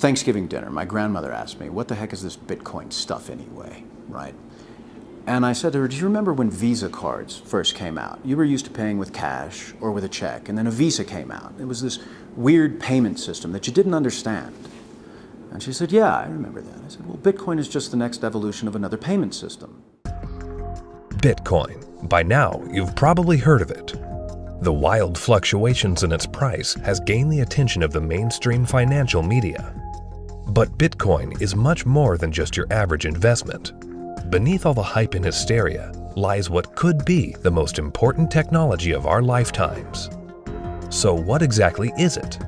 Thanksgiving dinner, my grandmother asked me, what the heck is this Bitcoin stuff anyway, right? And I said to her, do you remember when Visa cards first came out? You were used to paying with cash or with a check, and then a Visa came out. It was this weird payment system that you didn't understand. And she said, yeah, I remember that. I said, well, Bitcoin is just the next evolution of another payment system. Bitcoin. By now, you've probably heard of it. The wild fluctuations in its price has gained the attention of the mainstream financial media. But Bitcoin is much more than just your average investment. Beneath all the hype and hysteria lies what could be the most important technology of our lifetimes. So what exactly is it?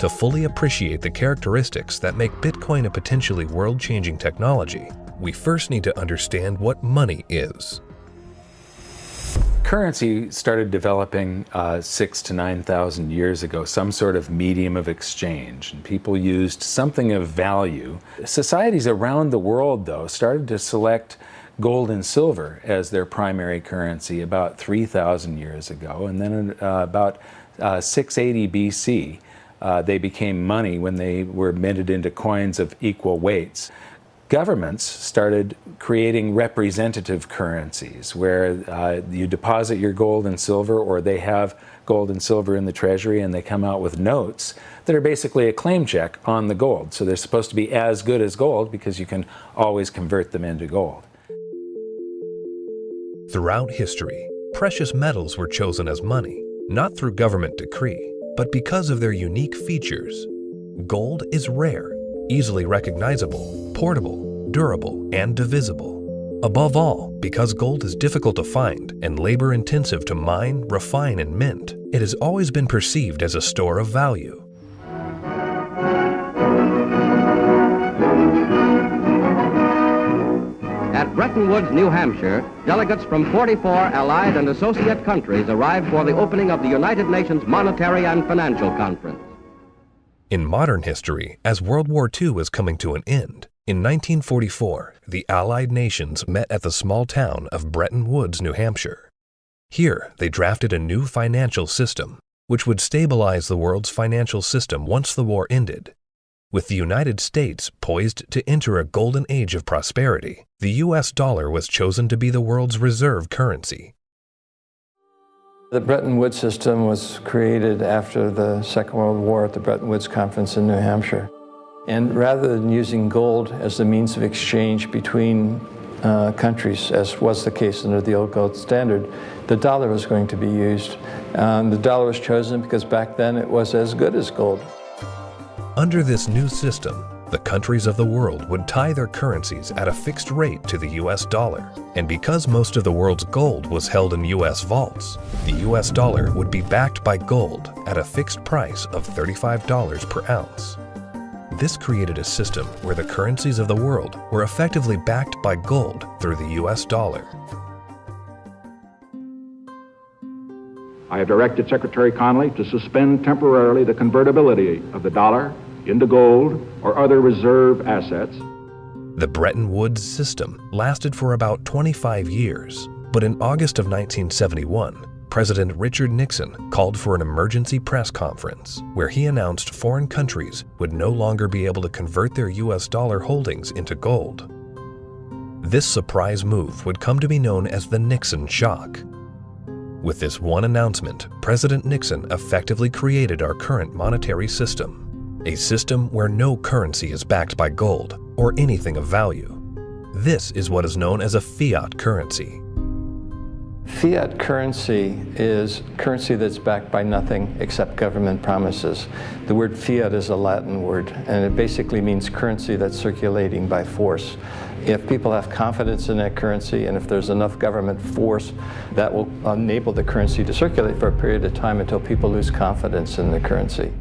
To fully appreciate the characteristics that make Bitcoin a potentially world-changing technology, we first need to understand what money is. Currency started developing 6,000 to 9,000 years ago, some sort of medium of exchange, and people used something of value. Societies around the world, though, started to select gold and silver as their primary currency about 3,000 years ago, and then about 680 BC, they became money when they were minted into coins of equal weights. Governments started creating representative currencies where you deposit your gold and silver, or they have gold and silver in the treasury and they come out with notes that are basically a claim check on the gold. So they're supposed to be as good as gold because you can always convert them into gold. Throughout history, precious metals were chosen as money, not through government decree, but because of their unique features. Gold is rare, easily recognizable, portable, durable, and divisible. Above all, because gold is difficult to find and labor-intensive to mine, refine, and mint, it has always been perceived as a store of value. At Bretton Woods, New Hampshire, delegates from 44 allied and associate countries arrived for the opening of the United Nations Monetary and Financial Conference. In modern history, as World War II was coming to an end, in 1944, the Allied nations met at the small town of Bretton Woods, New Hampshire. Here, they drafted a new financial system, which would stabilize the world's financial system once the war ended. With the United States poised to enter a golden age of prosperity, the US dollar was chosen to be the world's reserve currency. The Bretton Woods system was created after the Second World War at the Bretton Woods Conference in New Hampshire. And rather than using gold as the means of exchange between countries, as was the case under the old gold standard, the dollar was going to be used. The dollar was chosen because back then it was as good as gold. Under this new system, the countries of the world would tie their currencies at a fixed rate to the US dollar. And because most of the world's gold was held in US vaults, the US dollar would be backed by gold at a fixed price of $35 per ounce. This created a system where the currencies of the world were effectively backed by gold through the US dollar. I have directed Secretary Connally to suspend temporarily the convertibility of the dollar into gold or other reserve assets. The Bretton Woods system lasted for about 25 years, but in August of 1971, President Richard Nixon called for an emergency press conference where he announced foreign countries would no longer be able to convert their US dollar holdings into gold. This surprise move would come to be known as the Nixon shock. With this one announcement, President Nixon effectively created our current monetary system, a system where no currency is backed by gold or anything of value. This is what is known as a fiat currency. Fiat currency is currency that's backed by nothing except government promises. The word fiat is a Latin word, and it basically means currency that's circulating by force. If people have confidence in that currency, and if there's enough government force, that will enable the currency to circulate for a period of time until people lose confidence in the currency.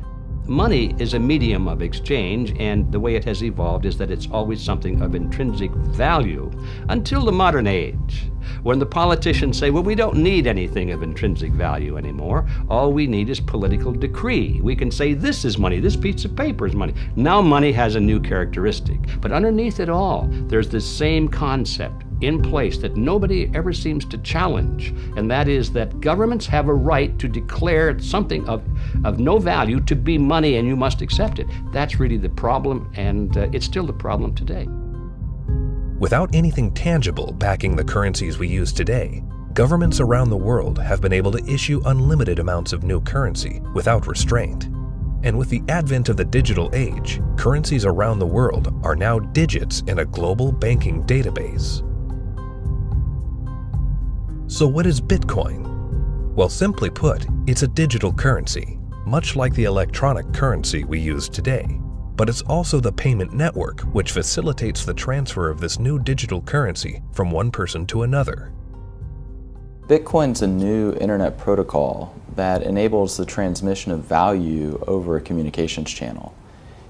Money is a medium of exchange, and the way it has evolved is that it's always something of intrinsic value until the modern age, when the politicians say, well, we don't need anything of intrinsic value anymore. All we need is political decree. We can say this is money, this piece of paper is money. Now money has a new characteristic, but underneath it all, there's this same concept. in place that nobody ever seems to challenge, and that is that governments have a right to declare something of no value to be money and you must accept it. That's really the problem, and it's still the problem today. Without anything tangible backing the currencies we use today, governments around the world have been able to issue unlimited amounts of new currency without restraint. And with the advent of the digital age, currencies around the world are now digits in a global banking database. So what is Bitcoin? Well, simply put, it's a digital currency, much like the electronic currency we use today. But it's also the payment network which facilitates the transfer of this new digital currency from one person to another. Bitcoin's a new internet protocol that enables the transmission of value over a communications channel.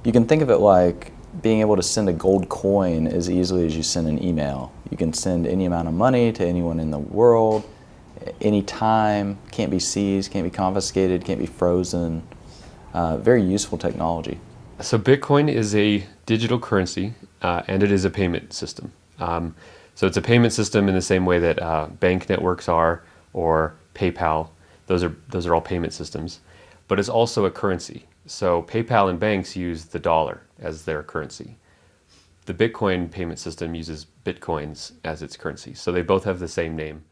You can think of it like being able to send a gold coin as easily as you send an email. You can send any amount of money to anyone in the world, anytime, can't be seized, can't be confiscated, can't be frozen. Very useful technology. So Bitcoin is a digital currency and it is a payment system. So it's a payment system in the same way that bank networks are, or PayPal. Those are all payment systems. But it's also a currency. So PayPal and banks use the dollar as their currency. The Bitcoin payment system uses Bitcoins as its currency. So they both have the same name.